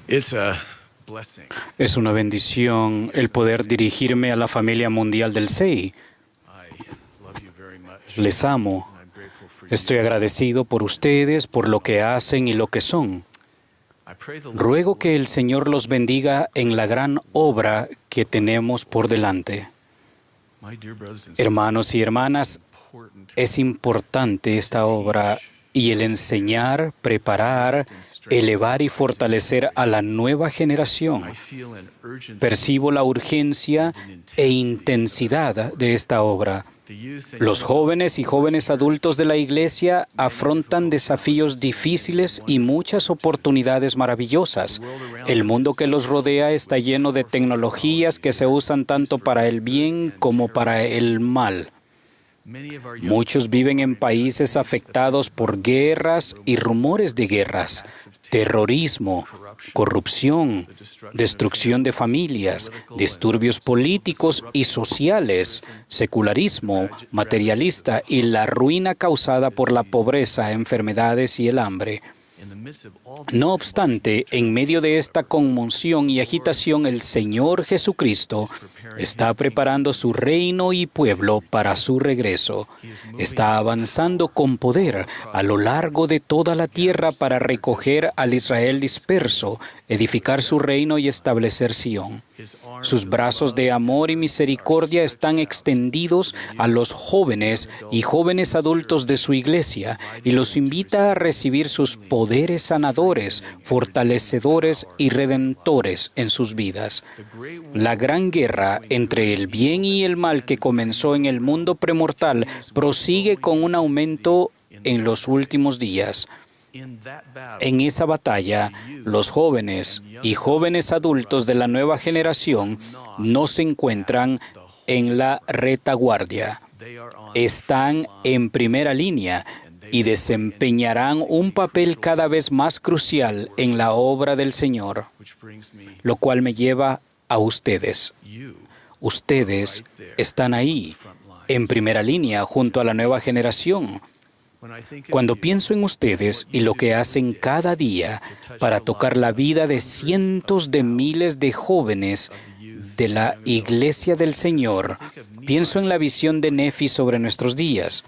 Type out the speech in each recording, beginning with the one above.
Es una bendición el poder dirigirme a la familia mundial del SEI. Les amo. Estoy agradecido por ustedes, por lo que hacen y lo que son. Ruego que el Señor los bendiga en la gran obra que tenemos por delante. Hermanos y hermanas, es importante esta obra y el enseñar, preparar, elevar y fortalecer a la nueva generación. Percibo la urgencia e intensidad de esta obra. Los jóvenes y jóvenes adultos de la Iglesia afrontan desafíos difíciles y muchas oportunidades maravillosas. El mundo que los rodea está lleno de tecnologías que se usan tanto para el bien como para el mal. Muchos viven en países afectados por guerras y rumores de guerras, terrorismo, corrupción, destrucción de familias, disturbios políticos y sociales, secularismo materialista y la ruina causada por la pobreza, enfermedades y el hambre. No obstante, en medio de esta conmoción y agitación, el Señor Jesucristo está preparando su reino y pueblo para su regreso. Está avanzando con poder a lo largo de toda la tierra para recoger al Israel disperso, edificar su reino y establecer Sión. Sus brazos de amor y misericordia están extendidos a los jóvenes y jóvenes adultos de su iglesia y los invita a recibir sus poderes sanadores, fortalecedores y redentores en sus vidas. La gran guerra entre el bien y el mal que comenzó en el mundo premortal prosigue con un aumento en los últimos días. En esa batalla, los jóvenes y jóvenes adultos de la nueva generación no se encuentran en la retaguardia. Están en primera línea y desempeñarán un papel cada vez más crucial en la obra del Señor, lo cual me lleva a ustedes. Ustedes están ahí, en primera línea, junto a la nueva generación. Cuando pienso en ustedes y lo que hacen cada día para tocar la vida de cientos de miles de jóvenes de la Iglesia del Señor, pienso en la visión de Nefi sobre nuestros días.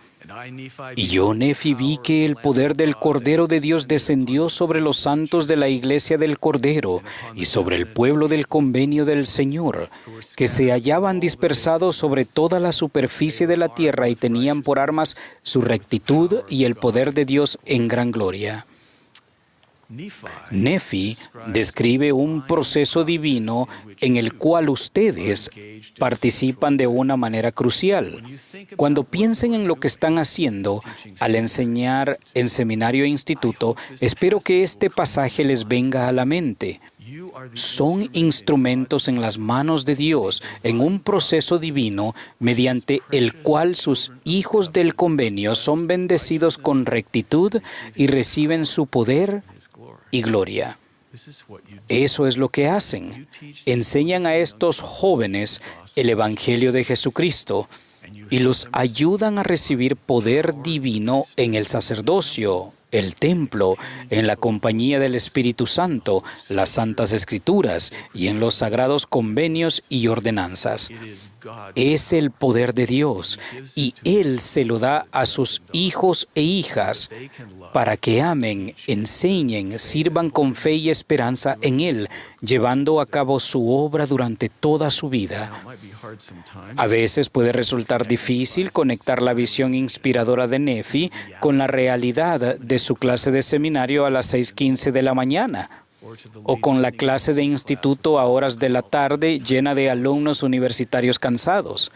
Y yo, Nefi, vi que el poder del Cordero de Dios descendió sobre los santos de la Iglesia del Cordero y sobre el pueblo del convenio del Señor, que se hallaban dispersados sobre toda la superficie de la tierra y tenían por armas su rectitud y el poder de Dios en gran gloria. Nefi describe un proceso divino en el cual ustedes participan de una manera crucial. Cuando piensen en lo que están haciendo al enseñar en seminario e instituto, espero que este pasaje les venga a la mente. Son instrumentos en las manos de Dios en un proceso divino mediante el cual sus hijos del convenio son bendecidos con rectitud y reciben su poder y gloria. Eso es lo que hacen. Enseñan a estos jóvenes el Evangelio de Jesucristo y los ayudan a recibir poder divino en el sacerdocio, el templo, en la compañía del Espíritu Santo, las Santas Escrituras y en los sagrados convenios y ordenanzas. Es el poder de Dios y Él se lo da a sus hijos e hijas para que amen, enseñen, sirvan con fe y esperanza en Él, llevando a cabo su obra durante toda su vida. A veces puede resultar difícil conectar la visión inspiradora de Nefi con la realidad de su clase de seminario a las 6:15 de la mañana, o con la clase de instituto a horas de la tarde llena de alumnos universitarios cansados.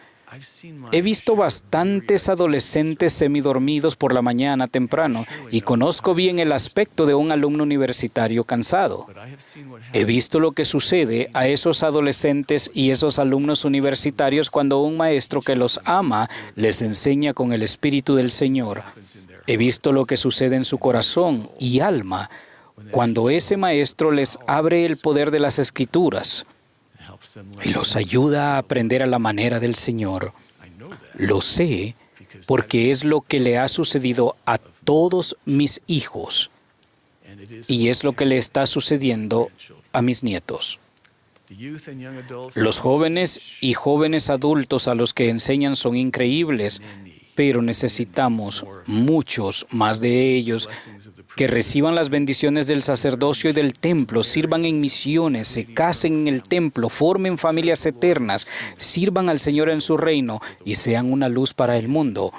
He visto bastantes adolescentes semidormidos por la mañana temprano y conozco bien el aspecto de un alumno universitario cansado. He visto lo que sucede a esos adolescentes y esos alumnos universitarios cuando un maestro que los ama les enseña con el Espíritu del Señor. He visto lo que sucede en su corazón y alma cuando ese maestro les abre el poder de las Escrituras y los ayuda a aprender a la manera del Señor. Lo sé porque es lo que le ha sucedido a todos mis hijos y es lo que le está sucediendo a mis nietos. Los jóvenes y jóvenes adultos a los que enseñan son increíbles, pero necesitamos muchos más de ellos que reciban las bendiciones del sacerdocio y del templo, sirvan en misiones, se casen en el templo, formen familias eternas, sirvan al Señor en su reino y sean una luz para el mundo.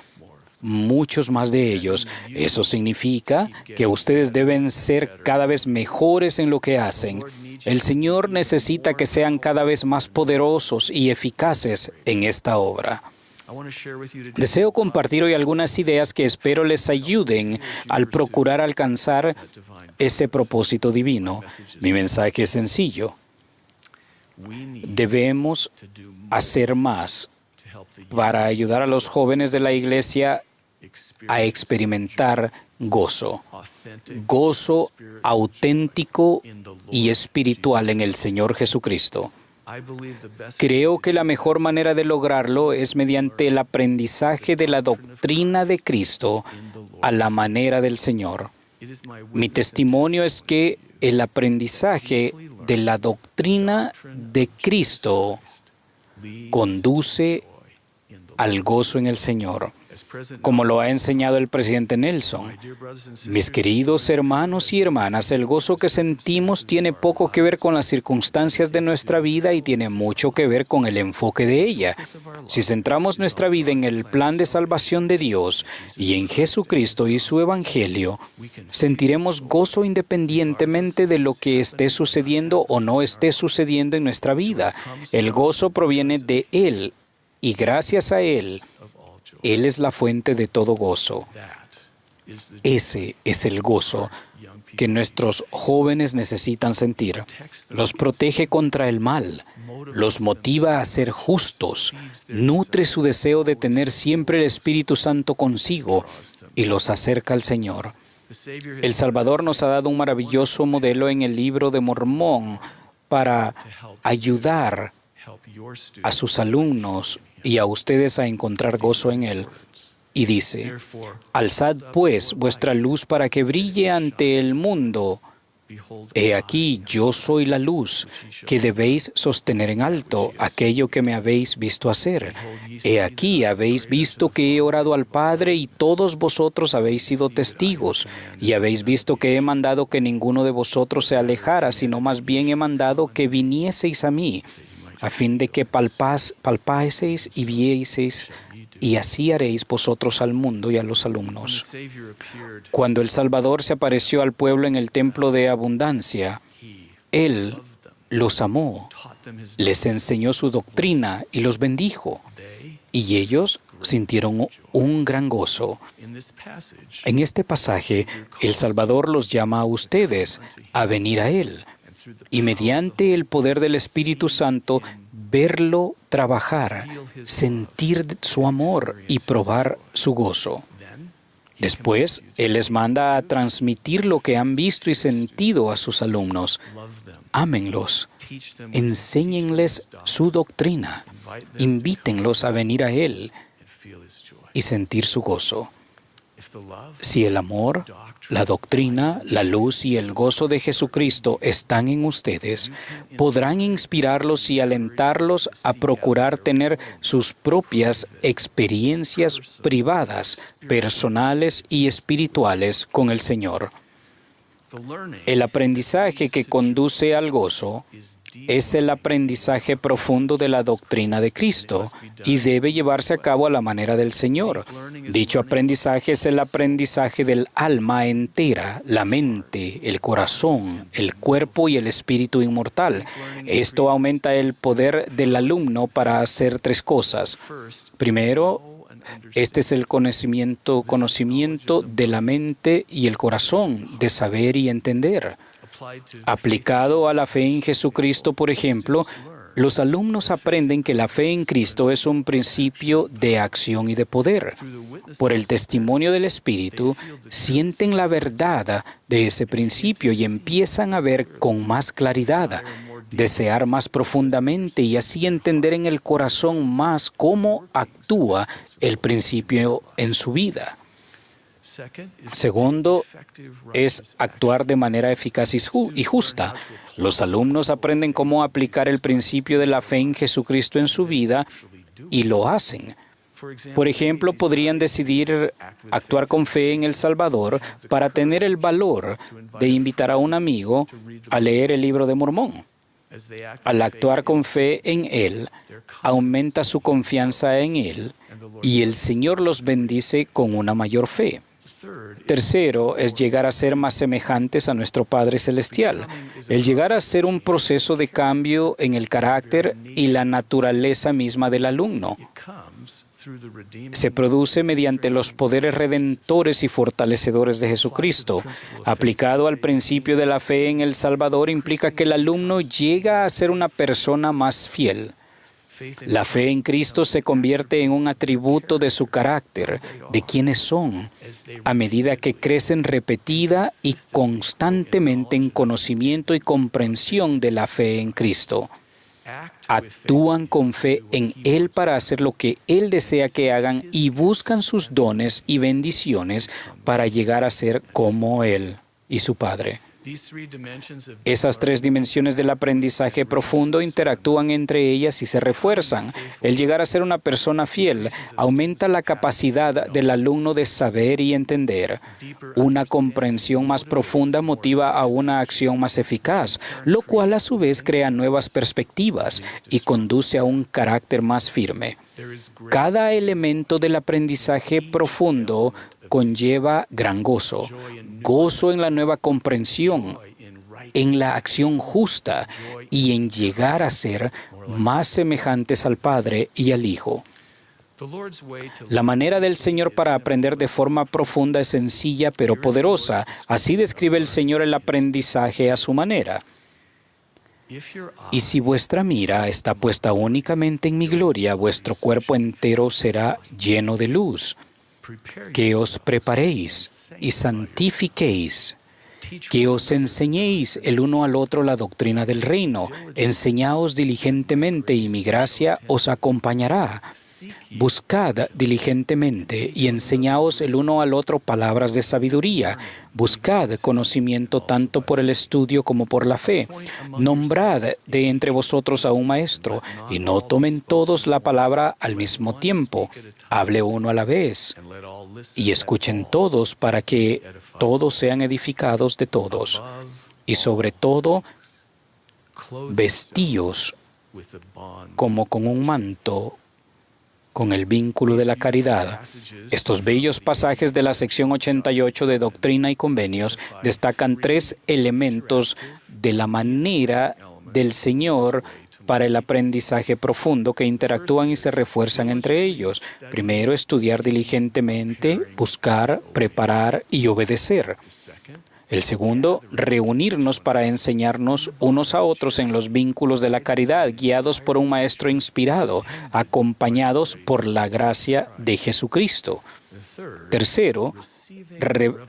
Muchos más de ellos. Eso significa que ustedes deben ser cada vez mejores en lo que hacen. El Señor necesita que sean cada vez más poderosos y eficaces en esta obra. Deseo compartir hoy algunas ideas que espero les ayuden al procurar alcanzar ese propósito divino. Mi mensaje es sencillo. Debemos hacer más para ayudar a los jóvenes de la iglesia a experimentar gozo auténtico y espiritual en el Señor Jesucristo. Creo que la mejor manera de lograrlo es mediante el aprendizaje de la doctrina de Cristo a la manera del Señor. Mi testimonio es que el aprendizaje de la doctrina de Cristo conduce al gozo en el Señor, como lo ha enseñado el presidente Nelson. Mis queridos hermanos y hermanas, el gozo que sentimos tiene poco que ver con las circunstancias de nuestra vida y tiene mucho que ver con el enfoque de ella. Si centramos nuestra vida en el plan de salvación de Dios y en Jesucristo y su Evangelio, sentiremos gozo independientemente de lo que esté sucediendo o no esté sucediendo en nuestra vida. El gozo proviene de Él y gracias a Él es la fuente de todo gozo. Ese es el gozo que nuestros jóvenes necesitan sentir. Los protege contra el mal, los motiva a ser justos, nutre su deseo de tener siempre el Espíritu Santo consigo y los acerca al Señor. El Salvador nos ha dado un maravilloso modelo en el libro de Mormón para ayudar a sus alumnos y a ustedes a encontrar gozo en Él. Y dice, alzad pues vuestra luz para que brille ante el mundo. He aquí, yo soy la luz que debéis sostener en alto, aquello que me habéis visto hacer. He aquí, habéis visto que he orado al Padre y todos vosotros habéis sido testigos. Y habéis visto que he mandado que ninguno de vosotros se alejara, sino más bien he mandado que vinieseis a mí, a fin de que palpaseis y vieseis, y así haréis vosotros al mundo y a los alumnos. Cuando el Salvador se apareció al pueblo en el templo de abundancia, Él los amó, les enseñó su doctrina y los bendijo, y ellos sintieron un gran gozo. En este pasaje, el Salvador los llama a ustedes a venir a Él, y mediante el poder del Espíritu Santo, verlo trabajar, sentir su amor y probar su gozo. Después, Él les manda a transmitir lo que han visto y sentido a sus alumnos. Ámenlos, enséñenles su doctrina, invítenlos a venir a Él y sentir su gozo. Si el amor, la doctrina, la luz y el gozo de Jesucristo están en ustedes, podrán inspirarlos y alentarlos a procurar tener sus propias experiencias privadas, personales y espirituales con el Señor. El aprendizaje que conduce al gozo es el aprendizaje profundo de la doctrina de Cristo y debe llevarse a cabo a la manera del Señor. Dicho aprendizaje es el aprendizaje del alma entera, la mente, el corazón, el cuerpo y el espíritu inmortal. Esto aumenta el poder del alumno para hacer tres cosas. Primero, este es el conocimiento de la mente y el corazón, de saber y entender. Aplicado a la fe en Jesucristo, por ejemplo, los alumnos aprenden que la fe en Cristo es un principio de acción y de poder. Por el testimonio del Espíritu, sienten la verdad de ese principio y empiezan a ver con más claridad, desear más profundamente y así entender en el corazón más cómo actúa el principio en su vida. Segundo, es actuar de manera eficaz y justa. Los alumnos aprenden cómo aplicar el principio de la fe en Jesucristo en su vida y lo hacen. Por ejemplo, podrían decidir actuar con fe en el Salvador para tener el valor de invitar a un amigo a leer el libro de Mormón. Al actuar con fe en Él, aumenta su confianza en Él y el Señor los bendice con una mayor fe. Tercero, es llegar a ser más semejantes a nuestro Padre Celestial. El llegar a ser un proceso de cambio en el carácter y la naturaleza misma del alumno. Se produce mediante los poderes redentores y fortalecedores de Jesucristo. Aplicado al principio de la fe en el Salvador implica que el alumno llega a ser una persona más fiel. La fe en Cristo se convierte en un atributo de su carácter, de quienes son, a medida que crecen repetida y constantemente en conocimiento y comprensión de la fe en Cristo. Actúan con fe en Él para hacer lo que Él desea que hagan y buscan sus dones y bendiciones para llegar a ser como Él y su Padre. Esas tres dimensiones del aprendizaje profundo interactúan entre ellas y se refuerzan. El llegar a ser una persona fiel aumenta la capacidad del alumno de saber y entender. Una comprensión más profunda motiva a una acción más eficaz, lo cual a su vez crea nuevas perspectivas y conduce a un carácter más firme. Cada elemento del aprendizaje profundo conlleva gran gozo. Gozo en la nueva comprensión, en la acción justa y en llegar a ser más semejantes al Padre y al Hijo. La manera del Señor para aprender de forma profunda es sencilla pero poderosa. Así describe el Señor el aprendizaje a su manera. Y si vuestra mira está puesta únicamente en mi gloria, vuestro cuerpo entero será lleno de luz. Que os preparéis y santifiquéis, que os enseñéis el uno al otro la doctrina del reino. Enseñaos diligentemente y mi gracia os acompañará. Buscad diligentemente y enseñaos el uno al otro palabras de sabiduría. Buscad conocimiento tanto por el estudio como por la fe. Nombrad de entre vosotros a un maestro, y no tomen todos la palabra al mismo tiempo. Hable uno a la vez, y escuchen todos para que todos sean edificados de todos. Y sobre todo, vestíos como con un manto, con el vínculo de la caridad. Estos bellos pasajes de la sección 88 de Doctrina y Convenios destacan tres elementos de la manera del Señor para el aprendizaje profundo que interactúan y se refuerzan entre ellos. Primero, estudiar diligentemente, buscar, preparar y obedecer. El segundo, reunirnos para enseñarnos unos a otros en los vínculos de la caridad, guiados por un maestro inspirado, acompañados por la gracia de Jesucristo. Tercero,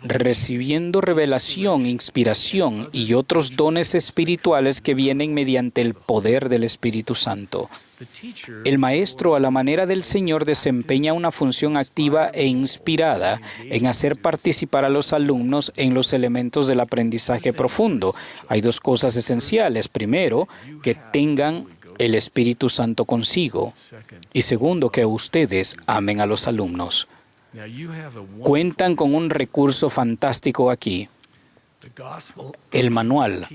recibiendo revelación, inspiración y otros dones espirituales que vienen mediante el poder del Espíritu Santo. El maestro, a la manera del Señor, desempeña una función activa e inspirada en hacer participar a los alumnos en los elementos del aprendizaje profundo. Hay dos cosas esenciales. Primero, que tengan el Espíritu Santo consigo. Y segundo, que ustedes amen a los alumnos. Cuentan con un recurso fantástico aquí. El manual,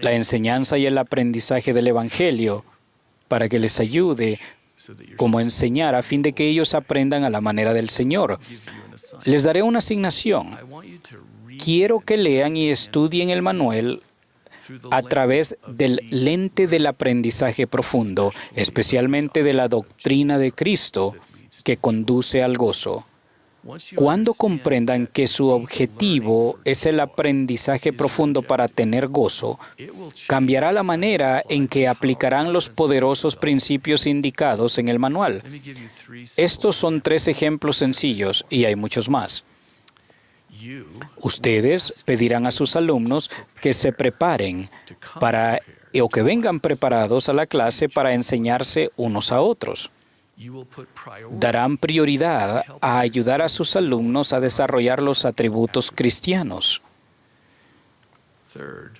la enseñanza y el aprendizaje del Evangelio, para que les ayude cómo enseñar a fin de que ellos aprendan a la manera del Señor. Les daré una asignación. Quiero que lean y estudien el manual a través del lente del aprendizaje profundo, especialmente de la doctrina de Cristo que conduce al gozo. Cuando comprendan que su objetivo es el aprendizaje profundo para tener gozo, cambiará la manera en que aplicarán los poderosos principios indicados en el manual. Estos son 3 ejemplos sencillos y hay muchos más. Ustedes pedirán a sus alumnos que se preparen o que vengan preparados a la clase para enseñarse unos a otros. Darán prioridad a ayudar a sus alumnos a desarrollar los atributos cristianos.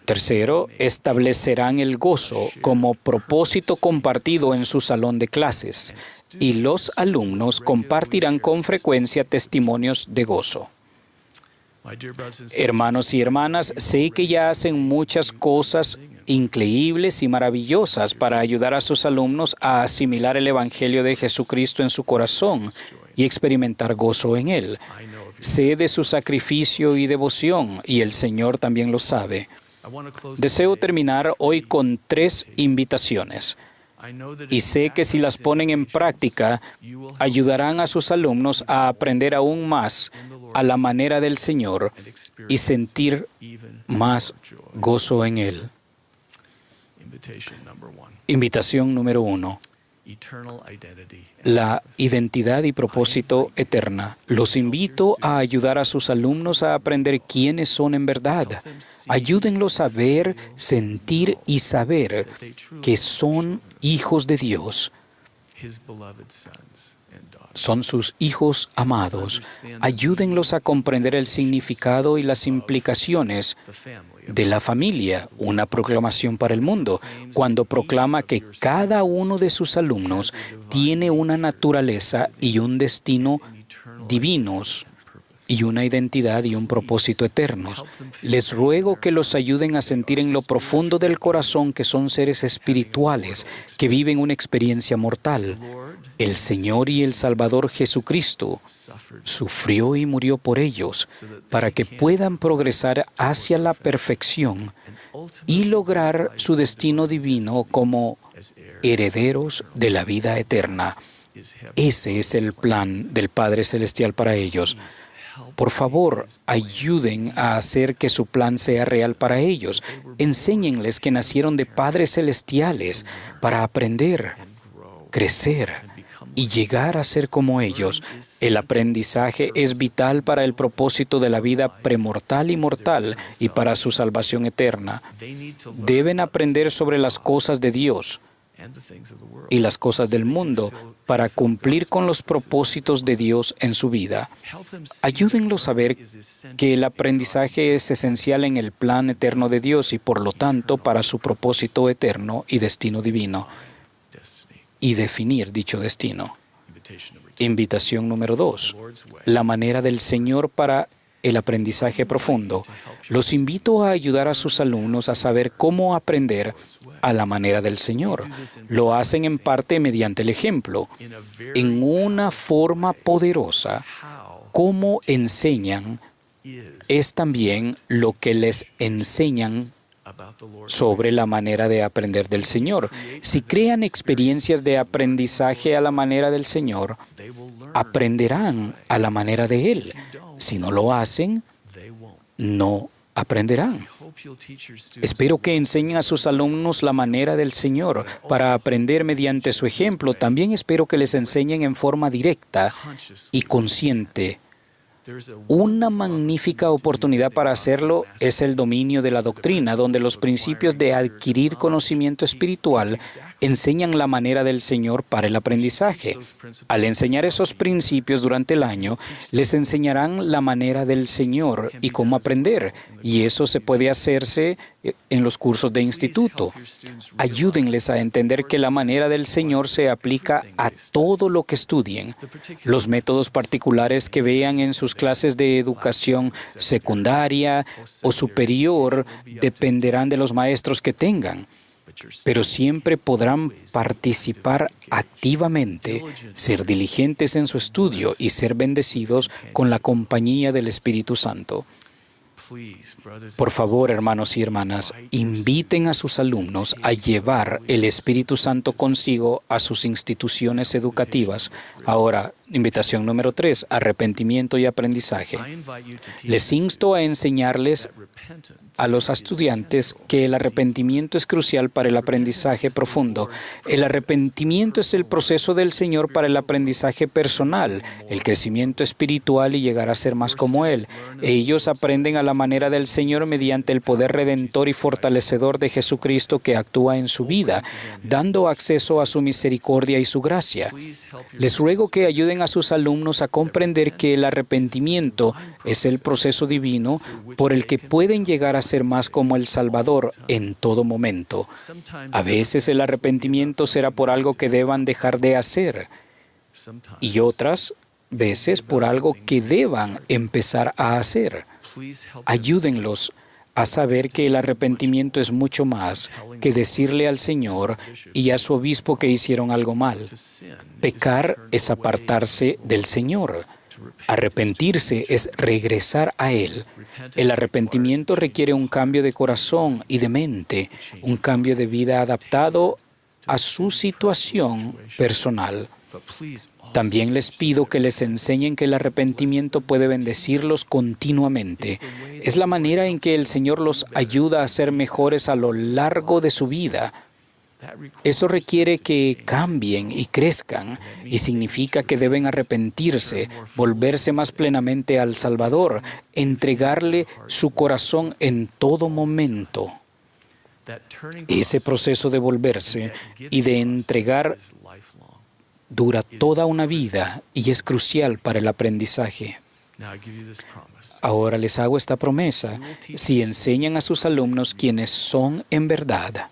Tercero, establecerán el gozo como propósito compartido en su salón de clases, y los alumnos compartirán con frecuencia testimonios de gozo. Hermanos y hermanas, sé que ya hacen muchas cosas increíbles y maravillosas para ayudar a sus alumnos a asimilar el Evangelio de Jesucristo en su corazón y experimentar gozo en él. Sé de su sacrificio y devoción, y el Señor también lo sabe. Deseo terminar hoy con 3 invitaciones. Y sé que si las ponen en práctica, ayudarán a sus alumnos a aprender aún más a la manera del Señor y sentir más gozo en Él. Invitación número 1. La identidad y propósito eterna. Los invito a ayudar a sus alumnos a aprender quiénes son en verdad. Ayúdenlos a ver, sentir y saber que son hijos de Dios. Son sus hijos amados. Ayúdenlos a comprender el significado y las implicaciones de la familia, una proclamación para el mundo, cuando proclama que cada uno de sus alumnos tiene una naturaleza y un destino divinos y una identidad y un propósito eternos. Les ruego que los ayuden a sentir en lo profundo del corazón que son seres espirituales que viven una experiencia mortal. El Señor y el Salvador Jesucristo sufrió y murió por ellos para que puedan progresar hacia la perfección y lograr su destino divino como herederos de la vida eterna. Ese es el plan del Padre Celestial para ellos. Por favor, ayuden a hacer que su plan sea real para ellos. Enséñenles que nacieron de padres celestiales para aprender, crecer y llegar a ser como ellos. El aprendizaje es vital para el propósito de la vida premortal y mortal y para su salvación eterna. Deben aprender sobre las cosas de Dios y las cosas del mundo para cumplir con los propósitos de Dios en su vida. Ayúdenlos a ver que el aprendizaje es esencial en el plan eterno de Dios y por lo tanto para su propósito eterno y destino divino. Y definir dicho destino. Invitación número 2. La manera del Señor para el aprendizaje profundo. Los invito a ayudar a sus alumnos a saber cómo aprender a la manera del Señor. Lo hacen en parte mediante el ejemplo. En una forma poderosa, cómo enseñan es también lo que les enseñan sobre la manera de aprender del Señor. Si crean experiencias de aprendizaje a la manera del Señor, aprenderán a la manera de Él. Si no lo hacen, no aprenderán. Espero que enseñen a sus alumnos la manera del Señor para aprender mediante su ejemplo. También espero que les enseñen en forma directa y consciente. Una magnífica oportunidad para hacerlo es el dominio de la doctrina, donde los principios de adquirir conocimiento espiritual enseñan la manera del Señor para el aprendizaje. Al enseñar esos principios durante el año, les enseñarán la manera del Señor y cómo aprender, y eso se puede hacerse en los cursos de instituto. Ayúdenles a entender que la manera del Señor se aplica a todo lo que estudien. Los métodos particulares que vean en sus clases de educación secundaria o superior dependerán de los maestros que tengan, pero siempre podrán participar activamente, ser diligentes en su estudio y ser bendecidos con la compañía del Espíritu Santo. Por favor, hermanos y hermanas, inviten a sus alumnos a llevar el Espíritu Santo consigo a sus instituciones educativas. Ahora, invitación número 3, arrepentimiento y aprendizaje. Les insto a enseñarles a los estudiantes que el arrepentimiento es crucial para el aprendizaje profundo. El arrepentimiento es el proceso del Señor para el aprendizaje personal, el crecimiento espiritual y llegar a ser más como Él. Ellos aprenden a la manera del Señor mediante el poder redentor y fortalecedor de Jesucristo que actúa en su vida, dando acceso a su misericordia y su gracia. Les ruego que ayuden enseñen a sus alumnos a comprender que el arrepentimiento es el proceso divino por el que pueden llegar a ser más como el Salvador en todo momento. A veces el arrepentimiento será por algo que deban dejar de hacer y otras veces por algo que deban empezar a hacer. Ayúdenlos a saber que el arrepentimiento es mucho más que decirle al Señor y a su obispo que hicieron algo mal. Pecar es apartarse del Señor. Arrepentirse es regresar a Él. El arrepentimiento requiere un cambio de corazón y de mente, un cambio de vida adaptado a su situación personal. También les pido que les enseñen que el arrepentimiento puede bendecirlos continuamente. Es la manera en que el Señor los ayuda a ser mejores a lo largo de su vida. Eso requiere que cambien y crezcan, y significa que deben arrepentirse, volverse más plenamente al Salvador, entregarle su corazón en todo momento. Ese proceso de volverse y de entregar dura toda una vida y es crucial para el aprendizaje. Ahora les hago esta promesa. Si enseñan a sus alumnos quienes son en verdad,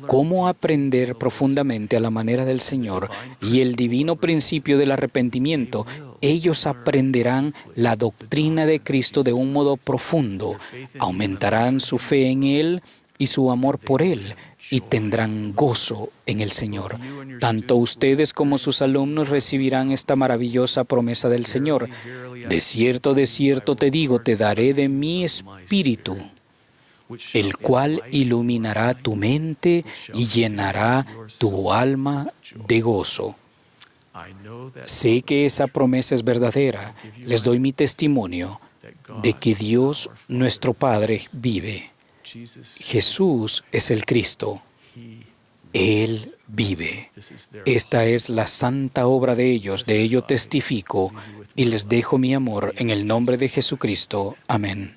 cómo aprender profundamente a la manera del Señor y el divino principio del arrepentimiento, ellos aprenderán la doctrina de Cristo de un modo profundo, aumentarán su fe en Él y su amor por Él, y tendrán gozo en el Señor. Tanto ustedes como sus alumnos recibirán esta maravillosa promesa del Señor. De cierto te digo, te daré de mi espíritu, el cual iluminará tu mente y llenará tu alma de gozo. Sé que esa promesa es verdadera. Les doy mi testimonio de que Dios, nuestro Padre, vive. Jesús es el Cristo. Él vive. Esta es la santa obra de ellos, de ello testifico, y les dejo mi amor en el nombre de Jesucristo. Amén.